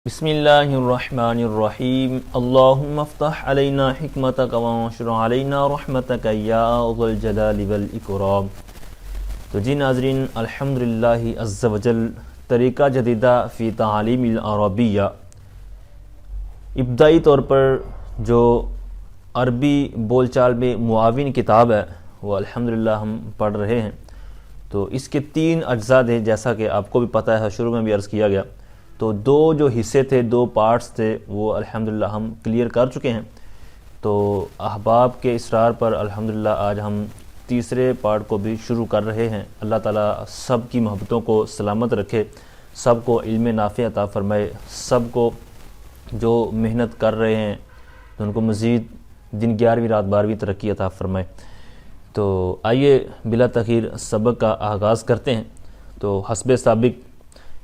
بسم اللہ الرحمن الرحیم اللہم افتح علینا حکمتک وانشر علینا رحمتک یا ذا الجلال والاکرام۔ تو جی ناظرین، الحمدللہ عز وجل طریقہ جدیدہ فی تعالیم العربیہ، ابتدائی طور پر جو عربی بول چال میں معاون کتاب ہے وہ الحمدللہ ہم پڑھ رہے ہیں۔ تو اس کے 3 اجزاء ہیں، جیسا کہ آپ کو بھی پتہ ہے، شروع میں بھی عرض کیا گیا۔ تو 2 جو حصے تھے، 2 پارٹس تھے، وہ الحمدللہ ہم کلیئر کر چکے ہیں۔ تو احباب کے اصرار پر الحمدللہ آج ہم تیسرے پارٹ کو بھی شروع کر رہے ہیں۔ اللہ تعالیٰ سب کی محبتوں کو سلامت رکھے، سب کو علم نافع عطا فرمائے، سب کو جو محنت کر رہے ہیں تو ان کو مزید دن 11ویں رات 12ویں ترقی عطا فرمائے۔ تو آئیے بلا تاخیر سبق کا آغاز کرتے ہیں۔ تو حسب سابق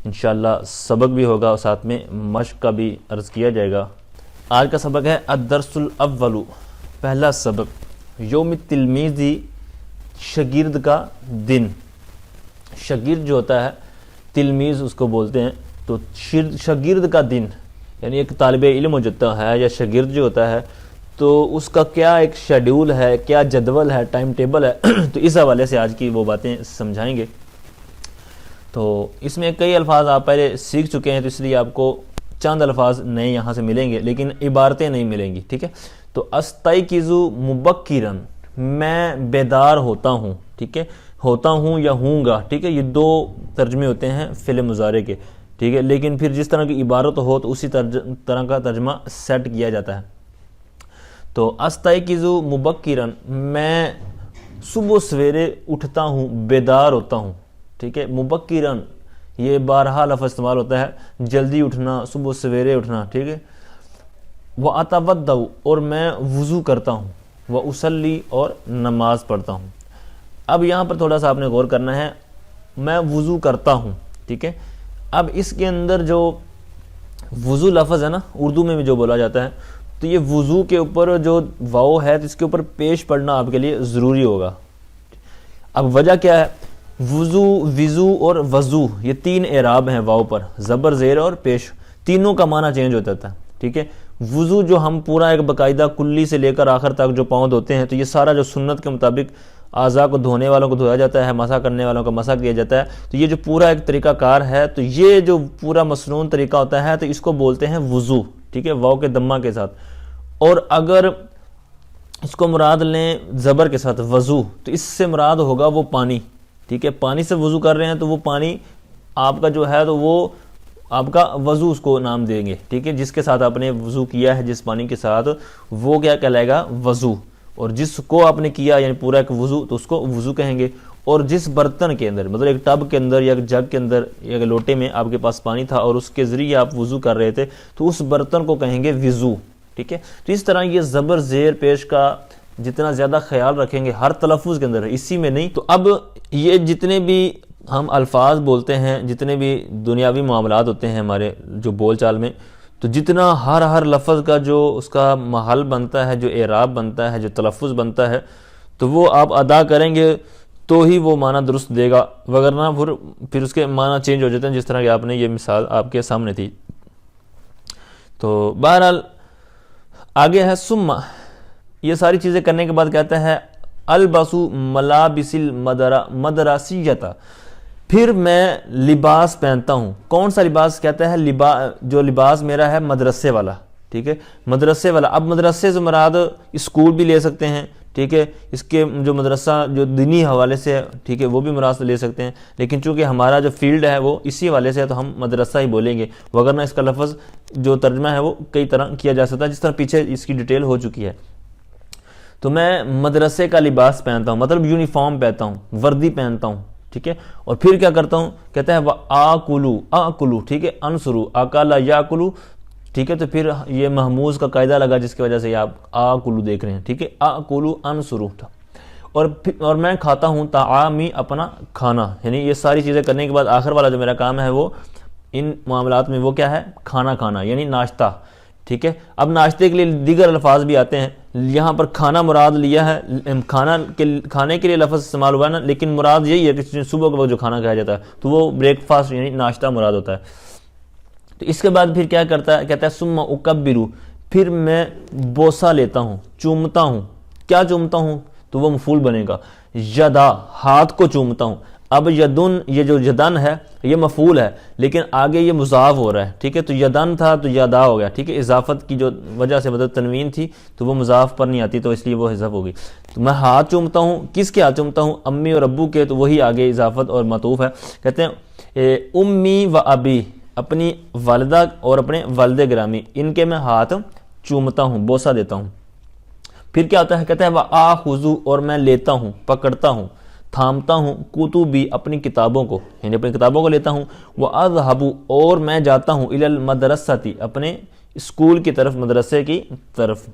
انشاءاللہ سبق بھی ہوگا اور ساتھ میں مشق کا بھی عرض کیا جائے گا۔ آج کا سبق ہے الدرس الاول، پہلا سبق یوم التلمیذ، شاگرد کا دن۔ شاگرد جو ہوتا ہے، تلمیذ اس کو بولتے ہیں، تو شاگرد کا دن یعنی ایک طالب علم جو ہوتا ہے یا شاگرد جو ہوتا ہے تو اس کا کیا ایک شیڈیول ہے، کیا جدول ہے، ٹائم ٹیبل ہے۔ تو اس حوالے سے آج کی وہ باتیں سمجھائیں گے۔ تو اس میں کئی الفاظ آپ پہلے سیکھ چکے ہیں، تو اس لیے آپ کو چند الفاظ نئے یہاں سے ملیں گے، لیکن عبارتیں نہیں ملیں گی، ٹھیک ہے۔ تو استیقظ مبکرا، میں بیدار ہوتا ہوں، ٹھیک ہے، ہوتا ہوں یا ہوں گا، ٹھیک ہے۔ یہ 2 ترجمے ہوتے ہیں فعل مضارع کے، ٹھیک ہے، لیکن پھر جس طرح کی عبارت ہو تو اسی طرح کا ترجمہ سیٹ کیا جاتا ہے۔ تو استیقظ مبکرا، میں صبح سویرے اٹھتا ہوں، بیدار ہوتا ہوں، ٹھیک ہے۔ مبکرن یہ بارہا لفظ استعمال ہوتا ہے، جلدی اٹھنا، صبح سویرے اٹھنا، ٹھیک ہے۔ وَأَتَوَضَّأُ، اور میں وضو کرتا ہوں، وَأُصَلِّي، اور نماز پڑھتا ہوں۔ اب یہاں پر تھوڑا سا آپ نے غور کرنا ہے، میں وضو کرتا ہوں، ٹھیک ہے۔ اب اس کے اندر جو وضو لفظ ہے نا، اردو میں بھی جو بولا جاتا ہے، تو یہ وضو کے اوپر جو واو ہے تو اس کے اوپر پیش پڑھنا آپ کے لیے ضروری ہوگا۔ اب وجہ کیا ہے؟ وضو، وضو اور وضو، یہ 3 اعراب ہیں واو پر، زبر، زیر اور پیش، تینوں کا معنی چینج ہوتا ہے، ٹھیک ہے۔ وضو جو ہم پورا ایک باقاعدہ کلی سے لے کر آخر تک جو پاؤں دھوتے ہیں، تو یہ سارا جو سنت کے مطابق اعضاء کو دھونے والوں کو دھویا جاتا ہے، مسح کرنے والوں کا مسح کیا جاتا ہے، تو یہ جو پورا ایک طریقہ کار ہے، تو یہ جو پورا مسنون طریقہ ہوتا ہے تو اس کو بولتے ہیں وضو، ٹھیک ہے، واو کے دمہ کے ساتھ۔ اور اگر اس کو مراد لیں زبر کے ساتھ وضو، تو اس سے مراد ہوگا وہ پانی، ٹھیک ہے۔ پانی سے وضو کر رہے ہیں تو وہ پانی آپ کا جو ہے تو وہ آپ کا وضو اس کو نام دیں گے، ٹھیک ہے۔ جس کے ساتھ آپ نے وضو کیا ہے، جس پانی کے ساتھ، وہ کیا کہلائے گا؟ وضو۔ اور جس کو آپ نے کیا یعنی پورا ایک وضو، تو اس کو وضو کہیں گے۔ اور جس برتن کے اندر، مطلب ایک ٹب کے اندر یا ایک جگ کے اندر یا ایک لوٹے میں آپ کے پاس پانی تھا اور اس کے ذریعے آپ وضو کر رہے تھے، تو اس برتن کو کہیں گے وضو، ٹھیک ہے۔ تو اس طرح یہ زبر، زیر، پیش کا جتنا زیادہ خیال رکھیں گے ہر تلفظ کے اندر، اسی میں نہیں۔ تو اب یہ جتنے بھی ہم الفاظ بولتے ہیں، جتنے بھی دنیاوی معاملات ہوتے ہیں ہمارے جو بول چال میں، تو جتنا ہر لفظ کا جو اس کا محل بنتا ہے، جو اعراب بنتا ہے، جو تلفظ بنتا ہے، تو وہ آپ ادا کریں گے تو ہی وہ معنی درست دے گا، وگرنہ پھر اس کے معنی چینج ہو جاتے ہیں، جس طرح کہ آپ نے یہ مثال آپ کے سامنے تھی۔ تو بہرحال آگے ہے ثم، یہ ساری چیزیں کرنے کے بعد کہتا ہے البسو ملابس المدرسیۃ، پھر میں لباس پہنتا ہوں۔ کون سا لباس؟ کہتا ہے جو لباس میرا ہے مدرسے والا، ٹھیک ہے، مدرسے والا۔ اب مدرسے سے مراد اسکول بھی لے سکتے ہیں، ٹھیک ہے، اس کے جو مدرسہ جو دینی حوالے سے ہے، ٹھیک ہے، وہ بھی مراد لے سکتے ہیں، لیکن چونکہ ہمارا جو فیلڈ ہے وہ اسی حوالے سے ہے تو ہم مدرسہ ہی بولیں گے، وگرنہ اس کا لفظ جو ترجمہ ہے وہ کئی طرح کیا جا سکتا ہے، جس طرح پیچھے اس کی ڈیٹیل ہو چکی ہے۔ تو میں مدرسے کا لباس پہنتا ہوں، مطلب یونیفارم پہنتا ہوں، وردی پہنتا ہوں، ٹھیک ہے۔ اور پھر کیا کرتا ہوں؟ کہتا ہے آکلو، ٹھیک ہے، انصرو، اکالا یاکلو، ٹھیک ہے۔ تو پھر یہ محموز کا قاعدہ لگا جس کی وجہ سے آپ آکلو دیکھ رہے ہیں، ٹھیک ہے، آکلو انصرو۔ اور میں کھاتا ہوں طعامی، اپنا کھانا، یعنی یہ ساری چیزیں کرنے کے بعد آخر والا جو میرا کام ہے وہ ان معاملات میں وہ کیا ہے؟ کھانا کھانا، یعنی ناشتہ، ٹھیک ہے۔ اب ناشتے کے لیے دیگر الفاظ بھی آتے ہیں، یہاں پر کھانا مراد لیا ہے، کھانے کے لیے لفظ استعمال ہوا ہے نا، لیکن مراد یہی ہے کہ صبح کے وقت جو کھانا کھایا جاتا ہے تو وہ بریک فاسٹ یعنی ناشتہ مراد ہوتا ہے۔ تو اس کے بعد پھر کیا کرتا ہے، کہتا ہے ثم اکبرو، پھر میں بوسہ لیتا ہوں، چومتا ہوں. کیا چومتا ہوں؟ تو وہ مفعول بنے گا، یدا، ہاتھ کو چومتا ہوں. اب یدن، یہ جو یدن ہے یہ مفعول ہے، لیکن آگے یہ مضاف ہو رہا ہے، ٹھیک ہے. تو یدن تھا تو یدا ہو گیا، ٹھیک ہے. اضافت کی جو وجہ سے مطلب تنوین تھی تو وہ مضاف پر نہیں آتی، تو اس لیے وہ حذف ہوگی. تو میں ہاتھ چومتا ہوں، کس کے ہاتھ چومتا ہوں؟ امی اور ابو کے، تو وہی آگے اضافت اور معطوف ہے. کہتے ہیں امی و ابی، اپنی والدہ اور اپنے والد گرامی، ان کے میں ہاتھ چومتا ہوں، بوسہ دیتا ہوں. پھر کیا ہوتا ہے؟ کہتا ہے وآخذ، اور میں لیتا ہوں، پکڑتا ہوں، تھامتا ہوں، کتبی، اپنی کتابوں کو، یعنی اپنی کتابوں کو لیتا ہوں. واذهب، اور میں جاتا ہوں، الی المدرسۃ، اپنے اسکول کی طرف، مدرسے کی طرف.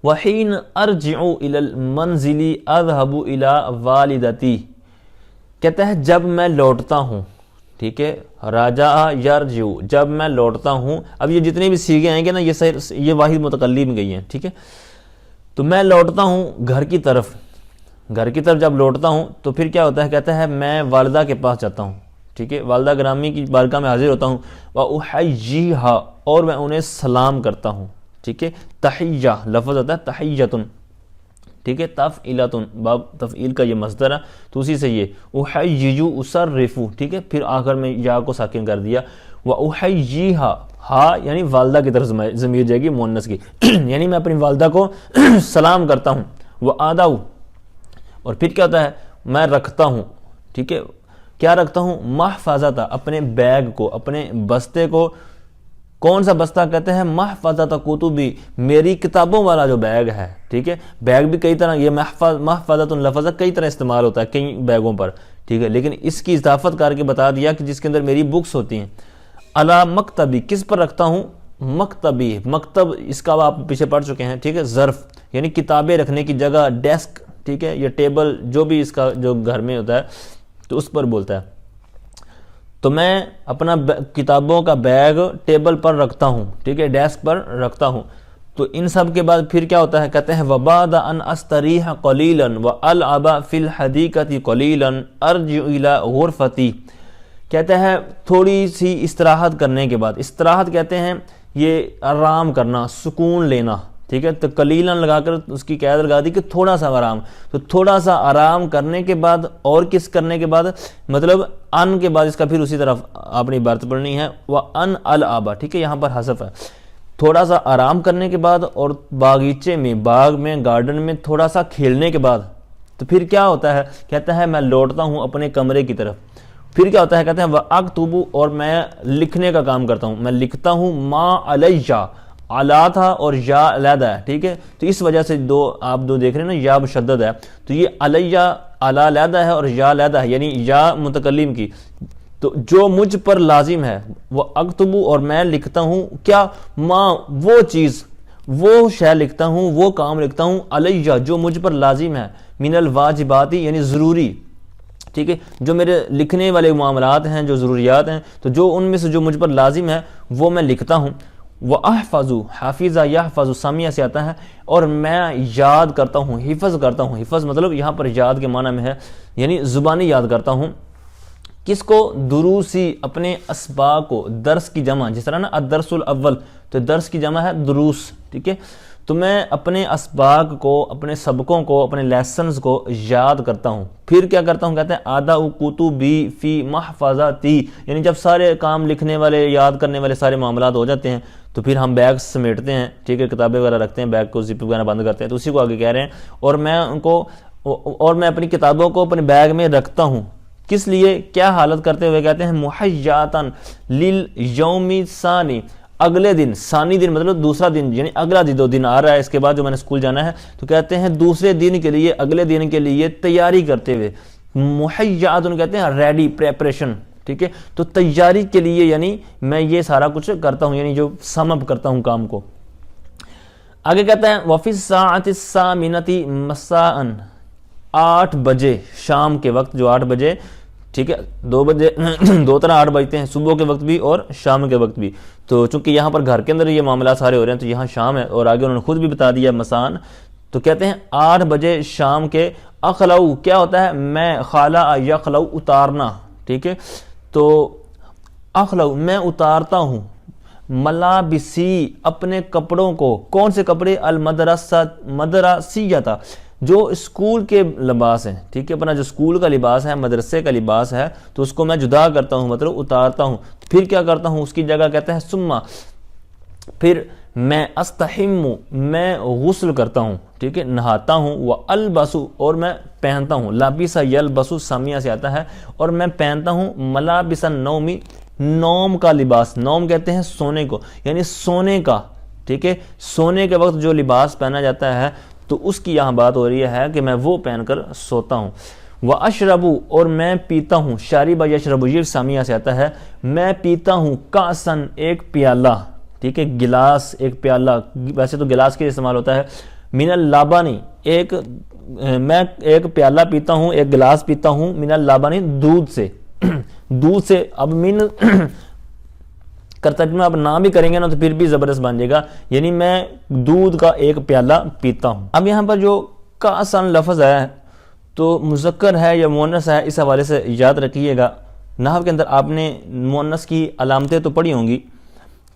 وحین ارجع الی المنزل اذهب الی والدتی، کہتا ہے جب میں لوٹتا ہوں، ٹھیک ہے. راجع یرجع، جب میں لوٹتا ہوں. اب یہ جتنے بھی صیغے آئیں گے نا یہ واحد متکلم گئی ہیں، ٹھیک ہے. تو میں لوٹتا ہوں گھر کی طرف، گھر کی طرف جب لوٹتا ہوں تو پھر کیا ہوتا ہے؟ کہتا ہے میں والدہ کے پاس جاتا ہوں، ٹھیک ہے. والدہ گرامی کی بارگاہ میں حاضر ہوتا ہوں. وَأُحَيِّيهَا، اور میں انہیں سلام کرتا ہوں، ٹھیک ہے. تحیہ لفظ ہوتا ہے تحیۃن، ٹھیک ہے. تفعیلۃ، باب تفعیل کا یہ مصدر ہے، تو اسی سے یہ احیج اصرف، ٹھیک ہے. پھر آخر میں یا کو ساکن کر دیا. واحییھا، ہا یعنی والدہ کی طرف ضمیر جائے گی مؤنث کی یعنی میں اپنی والدہ کو سلام کرتا ہوں. وآدعو، اور پھر کیا ہوتا ہے؟ میں رکھتا ہوں، ٹھیک ہے. کیا رکھتا ہوں؟ محفظۃ، اپنے بیگ کو، اپنے بستے کو. کون سا بستہ؟ کہتے ہیں محفظۃ کتبی، میری کتابوں والا جو بیگ ہے، ٹھیک ہے. بیگ بھی کئی طرح، یہ محفظۃ لفظ کئی طرح استعمال ہوتا ہے کئی بیگوں پر، ٹھیک ہے. لیکن اس کی اضافت کر کے بتا دیا کہ جس کے اندر میری بکس ہوتی ہیں. علی مکتبی، کس پر رکھتا ہوں؟ مکتبی، مکتب اس کا آپ پیچھے پڑھ چکے ہیں، ٹھیک ہے. ظرف یعنی کتابیں رکھنے کی جگہ، ڈیسک، ٹھیک ہے، یا ٹیبل، جو بھی اس کا جو گھر میں ہوتا ہے تو اس پر بولتا ہے. تو میں اپنا کتابوں کا بیگ ٹیبل پر رکھتا ہوں، ٹھیک ہے، ڈیسک پر رکھتا ہوں. تو ان سب کے بعد پھر کیا ہوتا ہے؟ کہتے ہیں وبعد ان استریح قلیلا والعب فی الحدیقۃ قلیلا ارجع الی غرفتی. کہتے ہیں تھوڑی سی استراحت کرنے کے بعد، استراحت کہتے ہیں یہ آرام کرنا، سکون لینا، ٹھیک ہے. تو قلیلاً لگا کر اس کی قید لگا دی کہ تھوڑا سا آرام. تو تھوڑا سا آرام کرنے کے بعد، اور کس کرنے کے بعد؟ مطلب ان کے بعد اس کا پھر اسی طرف آپ نے عبارت پڑھنی ہے. وَأَنْ الْعَبَ، ٹھیک ہے، یہاں پر حذف ہے. تھوڑا سا آرام کرنے کے بعد اور باغیچے میں، باغ میں، گارڈن میں تھوڑا سا کھیلنے کے بعد تو پھر کیا ہوتا ہے؟ کہتا ہے میں لوٹتا ہوں اپنے کمرے کی طرف. پھر کیا ہوتا ہے؟ کہتے ہیں وَأَكْتُبُ، اور میں لکھنے کا کام کرتا ہوں، میں لکھتا ہوں. ما علیہ، علا تھا اور یا علیحدہ ہے، ٹھیک ہے. تو اس وجہ سے آپ دو دیکھ رہے ہیں نا، یا مشدد ہے، تو یہ علیہ، علا علیحدہ ہے اور یا علیحدہ ہے، یعنی یا متکلم کی. تو جو مجھ پر لازم ہے، وہ اکتبو، اور میں لکھتا ہوں کیا؟ ما، وہ چیز، وہ شے لکھتا ہوں، وہ کام لکھتا ہوں. علیہ، جو مجھ پر لازم ہے. من الواجباتی، یعنی ضروری، ٹھیک ہے، جو میرے لکھنے والے معاملات ہیں، جو ضروریات ہیں، تو جو ان میں سے جو مجھ پر لازم ہے وہ میں لکھتا ہوں. وَأَحْفَظُ، حافظہ یحفظ سامیہ سے آتا ہے، اور میں یاد کرتا ہوں، حفظ کرتا ہوں. حفظ مطلب یہاں پر یاد کے معنی میں ہے، یعنی زبانی یاد کرتا ہوں. کس کو؟ دروسی، اپنے اسباق کو. درس کی جمع، جس طرح نا الدرس الاول، تو درس کی جمع ہے دروس، ٹھیک ہے. تو میں اپنے اسباق کو، اپنے سبقوں کو، اپنے لیسنز کو یاد کرتا ہوں. پھر کیا کرتا ہوں؟ کہتے ہیں آدھا کتبی فی محفظتی، یعنی جب سارے کام لکھنے والے، یاد کرنے والے سارے معاملات ہو جاتے ہیں تو پھر ہم بیگ سمیٹتے ہیں، ٹھیک ہے، کتابیں وغیرہ رکھتے ہیں، بیگ کو زپ وغیرہ بند کرتے ہیں. تو اسی کو آگے کہہ رہے ہیں اور میں اپنی کتابوں کو اپنے بیگ میں رکھتا ہوں. کس لیے؟ کیا حالت کرتے ہوئے؟ کہتے ہیں محیاتن للیوم ثانی، اگلے دن. ثانی دن مطلب دوسرا دن، یعنی اگلا دن آ رہا ہے اس کے بعد جو میں نے اسکول جانا ہے. تو کہتے ہیں دوسرے دن کے لیے، اگلے دن کے لیے تیاری کرتے ہوئے. محیاتن کہتے ہیں ریڈی، پریپریشن، ٹھیک ہے. تو تیاری کے لیے یعنی میں یہ سارا کچھ کرتا ہوں، یعنی جو سم اپ کرتا ہوں کام کو. آگے کہتا ہے وفی الساعۃ الثامنۃ مساء، 8 بجے شام کے وقت، جو 8 بجے، ٹھیک ہے، 2 بجے، 2 طرح 8 بجتے ہیں، صبح کے وقت بھی اور شام کے وقت بھی. تو چونکہ یہاں پر گھر کے اندر یہ معاملات سارے ہو رہے ہیں تو یہاں شام ہے، اور آگے انہوں نے خود بھی بتا دیا مسان. تو کہتے ہیں 8 بجے شام کے. اخلو کیا ہوتا ہے؟ میں، خالا یخلو اتارنا، ٹھیک ہے. تو اخلو میں اتارتا ہوں، ملابسی اپنے کپڑوں کو، کون سے کپڑے، مدرسیتا جو اسکول کے لباس ہیں، ٹھیک ہے، اپنا جو اسکول کا لباس ہے، مدرسے کا لباس ہے، تو اس کو میں جدا کرتا ہوں، مطلب اتارتا ہوں. پھر کیا کرتا ہوں، اس کی جگہ کہتے ہیں سما، پھر میں استحم میں غسل کرتا ہوں، ٹھیک ہے، نہاتا ہوں. والبسو اور میں پہنتا ہوں، لابسا یلبسو سامیہ سے آتا ہے، اور میں پہنتا ہوں ملابس النومی نوم کا لباس. نوم کہتے ہیں سونے کو، یعنی سونے کا، ٹھیک ہے، سونے کے وقت جو لباس پہنا جاتا ہے تو اس کی یہاں بات ہو رہی ہے کہ میں وہ پہن کر سوتا ہوں. واشربو اور میں پیتا ہوں، شارب یشرب یہ سامیہ سے آتا ہے، میں پیتا ہوں کاسن ایک پیالہ، ٹھیک ہے، گلاس ایک پیالہ، ویسے تو گلاس کے استعمال ہوتا ہے. من اللبن میں ایک پیالہ پیتا ہوں، ایک گلاس پیتا ہوں، من اللبن دودھ سے، دودھ سے. اب من کا ترجمہ اب نہ بھی کریں گے نا تو پھر بھی زبردست بن جائے گا، یعنی میں دودھ کا ایک پیالہ پیتا ہوں. اب یہاں پر جو کاسن لفظ ہے تو مذکر ہے یا مؤنث ہے، اس حوالے سے یاد رکھیے گا. نحو کے اندر آپ نے مؤنث کی علامتیں تو پڑھی ہوں گی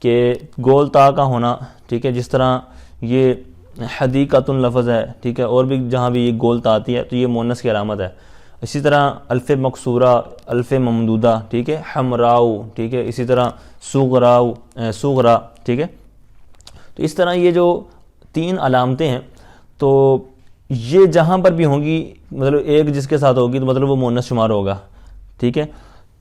کہ گول تا کا ہونا، ٹھیک ہے، جس طرح یہ حدیقۃ لفظ ہے، ٹھیک ہے، اور بھی جہاں بھی یہ گول تا آتی ہے تو یہ مؤنث کی علامت ہے. اسی طرح الف مکسورہ، الف ممدودہ، ٹھیک ہے، حمراؤ، ٹھیک ہے، اسی طرح صغرا، ٹھیک ہے. تو اس طرح یہ جو 3 علامتیں ہیں تو یہ جہاں پر بھی ہوں گی، مطلب ایک جس کے ساتھ ہوگی تو مطلب وہ مؤنث شمار ہوگا، ٹھیک ہے.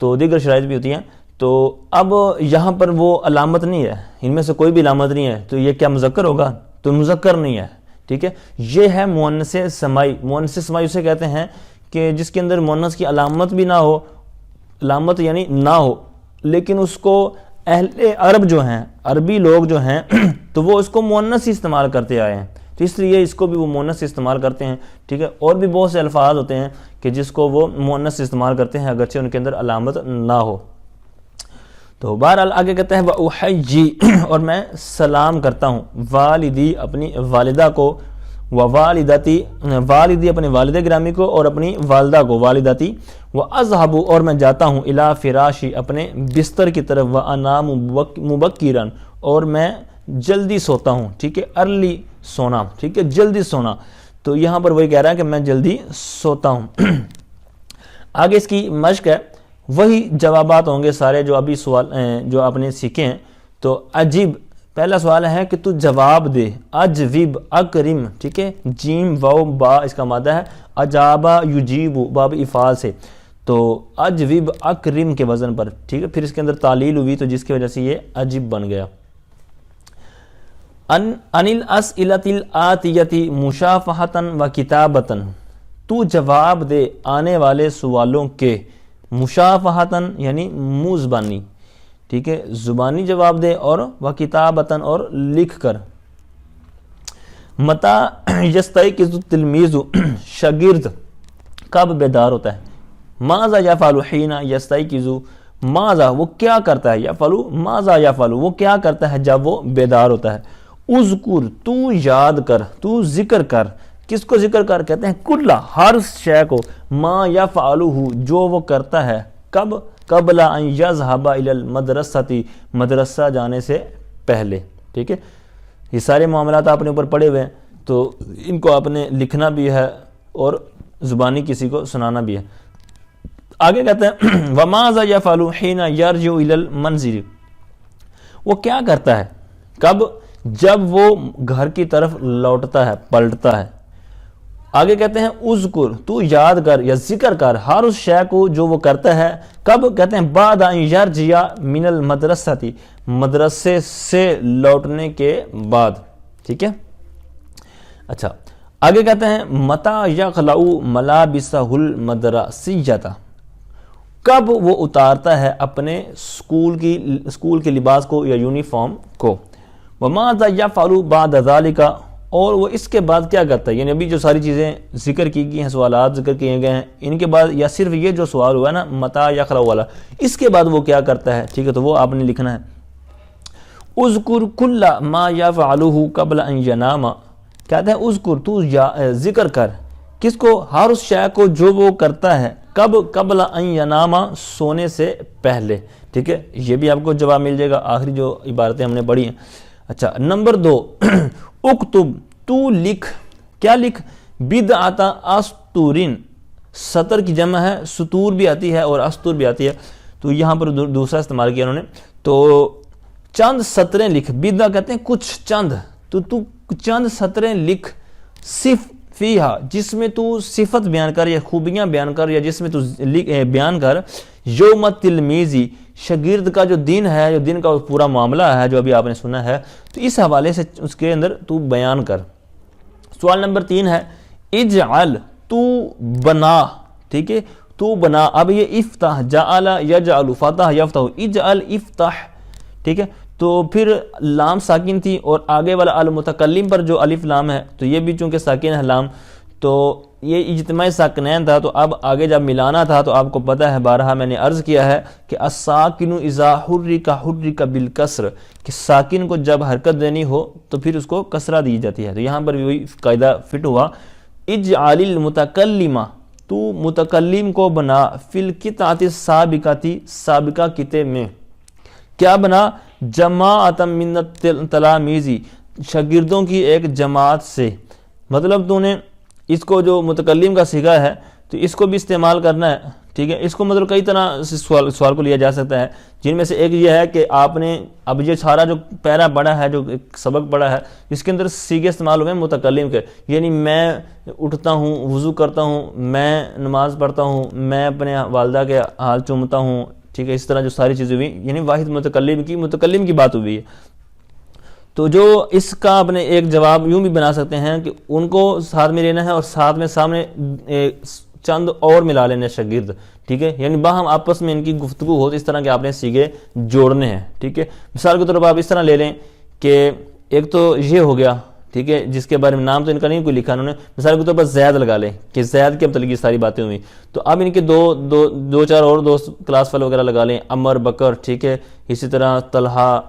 تو دیگر شرائط بھی ہوتی ہیں. تو اب یہاں پر وہ علامت نہیں ہے، ان میں سے کوئی بھی علامت نہیں ہے، تو یہ کیا مذکر ہوگا؟ تو مذکر نہیں ہے، ٹھیک ہے. یہ ہے مؤنث سمائی. مؤنث سمائی اسے کہتے ہیں کہ جس کے اندر مؤنث کی علامت بھی نہ ہو، علامت یعنی نہ ہو، لیکن اس کو اہل عرب جو ہیں، عربی لوگ جو ہیں تو وہ اس کو مؤنث ہی استعمال کرتے آئے ہیں، تو اس لیے اس کو بھی وہ مؤنث استعمال کرتے ہیں، ٹھیک ہے. اور بھی بہت سے الفاظ ہوتے ہیں کہ جس کو وہ مؤنث استعمال کرتے ہیں اگرچہ ان کے اندر علامت نہ ہو. تو بہرحال آگے کہتے ہیں وَأُحَيِّي اور میں سلام کرتا ہوں، والدی اپنی والدہ کو، ووالدتی والدی اپنے والد گرامی کو، اور اپنی والدہ کو، والدتی. وَأَذْهَبُ اور میں جاتا ہوں اِلَى فِرَاشِي اپنے بستر کی طرف، وَأَنَامُ مُبَكِّرًا اور میں جلدی سوتا ہوں، ٹھیک ہے، ارلی سونا، ٹھیک ہے، جلدی سونا. تو یہاں پر وہی کہہ رہا ہے کہ میں جلدی سوتا ہوں. آگے اس کی مشق ہے، وہی جوابات ہوں گے سارے جو ابھی سوال جو آپ نے سیکھے ہیں. تو عجیب پہلا سوال ہے کہ تو جواب دے، اجوب اکرم، ٹھیک ہے، جیم واو با اس کا مادہ ہے، اجابا یجیب باب افعال سے، تو اجوب اکرم کے وزن پر، ٹھیک ہے. پھر اس کے اندر تعلیل ہوئی تو جس کی وجہ سے یہ عجیب بن گیا. ان الاسئلۃ الآتیۃ مشافہۃ و کتابۃ تو جواب دے آنے والے سوالوں کے، مشافہۃ یعنی منہ زبانی، ٹھیک ہے، زبانی جواب دے، اور و کتابۃ اور لکھ کر. متى یستیقظ التلمیذ شاگرد کب بیدار ہوتا ہے، ماذا یفعل حین یستیقظ، ماذا وہ کیا کرتا ہے، یفعل ماذا یفعل وہ کیا کرتا ہے جب وہ بیدار ہوتا ہے. اذکر تو یاد کر، تو ذکر کر، کس کو ذکر کر، کہتے ہیں کل ہر شے کو، ما یفعلہ جو وہ کرتا ہے، کب، قبل ان یذهب الی المدرسۃ مدرسہ جانے سے پہلے، ٹھیک ہے. یہ سارے معاملات آپ نے اوپر پڑھے ہوئے ہیں تو ان کو آپ نے لکھنا بھی ہے اور زبانی کسی کو سنانا بھی ہے. آگے کہتے ہیں وماذا یفعل حین یرجع الی المنزل وہ کیا کرتا ہے، کب، جب وہ گھر کی طرف لوٹتا ہے، پلٹتا ہے. آگے کہتے ہیں اذکر تو یاد کر یا ذکر کر ہر اس شے کو جو وہ کرتا ہے، کب، کہتے ہیں بعد ان یرجع من المدرسۃ مدرسے سے لوٹنے کے بعد، ٹھیک ہے. اچھا آگے کہتے ہیں متی یخلع ملابسہ المدرسیۃ کب وہ اتارتا ہے اپنے اسکول کے لباس کو یا یونیفارم کو. وماذا یفعل بعد ذلك اور وہ اس کے بعد کیا کرتا ہے، یعنی ابھی جو ساری چیزیں ذکر کی گئی ہیں، سوالات ذکر کیے گئے ہیں، ان کے بعد یا صرف یہ جو سوال ہوا ہے نا متی یخلع والا، اس کے بعد وہ کیا کرتا ہے، ٹھیک ہے. تو وہ آپ نے لکھنا ہے. اذکر کل ما یفعلہ قبل ان ینام کہتے ہیں اذکر تو ذکر کر، کس کو، ہر اس شے کو جو وہ کرتا ہے کب؟ قبل ان ینام، سونے سے پہلے، ٹھیک ہے، یہ بھی آپ کو جواب مل جائے گا آخری جو عبارتیں ہم نے پڑھی ہیں۔ اچھا نمبر 2 اکتب، تو لکھ، کیا لکھ؟ بدعۃ اسطورین، سطر کی جمع ہے، سطور بھی آتی ہے اور اسطور بھی آتی ہے، تو یہاں پر دوسرا استعمال کیا انہوں نے، تو چند سطریں لکھ، بدعہ کہتے ہیں کچھ، چند، تو چند سطریں لکھ، صف فیہا، جس میں تو صفت بیان کر یا خوبیاں بیان کر، یا جس میں تو بیان کر، یوم تلمیزی، شاگرد کا جو دن ہے، جو دن کا پورا معاملہ ہے جو ابھی آپ نے سنا ہے، تو اس حوالے سے اس کے اندر تو بیان کر۔ سوال نمبر 3 ہے اجعل، تو بنا، ٹھیک ہے، تو بنا، اب یہ افتح، جعل یجعل، فتح یفتح، اجعل افتح، ٹھیک ہے، تو پھر لام ساکن تھی اور آگے والا المتکلم پر جو الف لام ہے تو یہ بھی چونکہ ساکن ہے لام، تو یہ اجتماع ساکنین تھا، تو اب آگے جب ملانا تھا تو آپ کو پتہ ہے بارہا میں نے عرض کیا ہے کہ الساکن اذا حرک بالکسر، کہ ساکن کو جب حرکت دینی ہو تو پھر اس کو کسرہ دی جاتی ہے، تو یہاں پر بھی وہی قاعدہ فٹ ہوا، اجعل المتکلم، تو متکلم کو بنا، فی القطعۃ السابقۃ، سابقہ قطعے میں، کیا بنا؟ جماعۃ من التلاميذ، شاگردوں کی ایک جماعت سے، مطلب تو نے اس کو جو متکلم کا صیغہ ہے تو اس کو بھی استعمال کرنا ہے، ٹھیک ہے، اس کو مطلب کئی طرح سے سوال کو لیا جا سکتا ہے، جن میں سے ایک یہ ہے کہ آپ نے اب یہ سارا جو پیرا پڑھا ہے، جو سبق پڑھا ہے، اس کے اندر صیغے استعمال ہوئے ہیں متکلم کے، یعنی میں اٹھتا ہوں، وضو کرتا ہوں، میں نماز پڑھتا ہوں، میں اپنے والدہ کے ہاتھ چومتا ہوں، ٹھیک ہے، اس طرح جو ساری چیزیں ہوئی، یعنی واحد متکلم کی بات ہوئی ہے۔ تو جو اس کا اپنے ایک جواب یوں بھی بنا سکتے ہیں کہ ان کو ساتھ میں لینا ہے اور ساتھ میں سامنے چند اور ملا لینے شاگرد، ٹھیک ہے، یعنی باہم آپس میں ان کی گفتگو ہو، اس طرح کے آپ نے صیغے جوڑنے ہیں، ٹھیک ہے۔ مثال کے طور پر آپ اس طرح لے لیں کہ ایک تو یہ ہو گیا، ٹھیک ہے، جس کے بارے میں نام تو ان کا نہیں کوئی لکھا انہوں نے، مثال کے طور پر زید لگا لیں کہ زید کے متعلق یہ ساری باتیں ہوئی، تو اب ان کے دو چار اور دوست کلاس فیلو وغیرہ لگا لیں، عمر، بکر، ٹھیک ہے، اسی طرح طلحہ،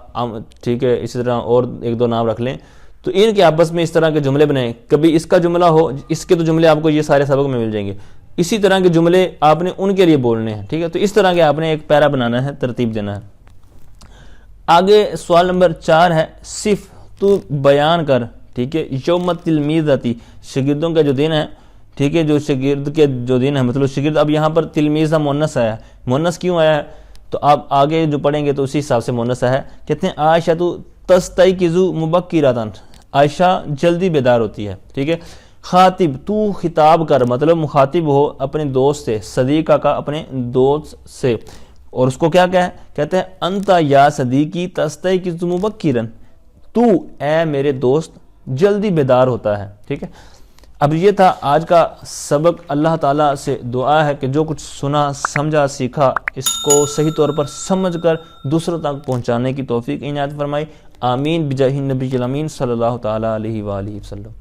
ٹھیک ہے، اسی طرح اور ایک دو نام رکھ لیں، تو ان کے آپس میں اس طرح کے جملے بنائیں، کبھی اس کا جملہ ہو، اس کے تو جملے آپ کو یہ سارے سبق میں مل جائیں گے، اسی طرح کے جملے آپ نے ان کے لیے بولنے ہیں، ٹھیک ہے، تو اس طرح کے آپ نے ایک پیرا بنانا ہے، ترتیب دینا ہے۔ آگے سوال نمبر 4 ہے صف، تو بیان کر، ٹھیک ہے، یوم تلمیذتی، شاگردوں کا جو دن ہے، ٹھیک ہے، جو شاگرد کے جو دن ہے، مطلب شاگرد، اب یہاں پر تلمیذہ مونث آیا ہے، مونث کیوں آیا ہے تو آپ آگے جو پڑھیں گے تو اسی حساب سے مونث آیا ہے، کہتے ہیں عائشہ تو تستیقظ مبکرۃ، عائشہ جلدی بیدار ہوتی ہے، ٹھیک ہے، خاطب، تو خطاب کر، مطلب مخاطب ہو اپنے دوست سے، صدیقہ کا اپنے دوست سے، اور اس کو کیا کہتے ہیں انت یا صدیقی تستیقظ مبکرا، تو اے میرے دوست جلدی بیدار ہوتا ہے، ٹھیک ہے۔ اب یہ تھا آج کا سبق، اللہ تعالیٰ سے دعا ہے کہ جو کچھ سنا، سمجھا، سیکھا، اس کو صحیح طور پر سمجھ کر دوسروں تک پہنچانے کی توفیق عنایت فرمائی، آمین بجاہ النبی الامین صلی اللہ تعالیٰ علیہ وآلہ وسلم۔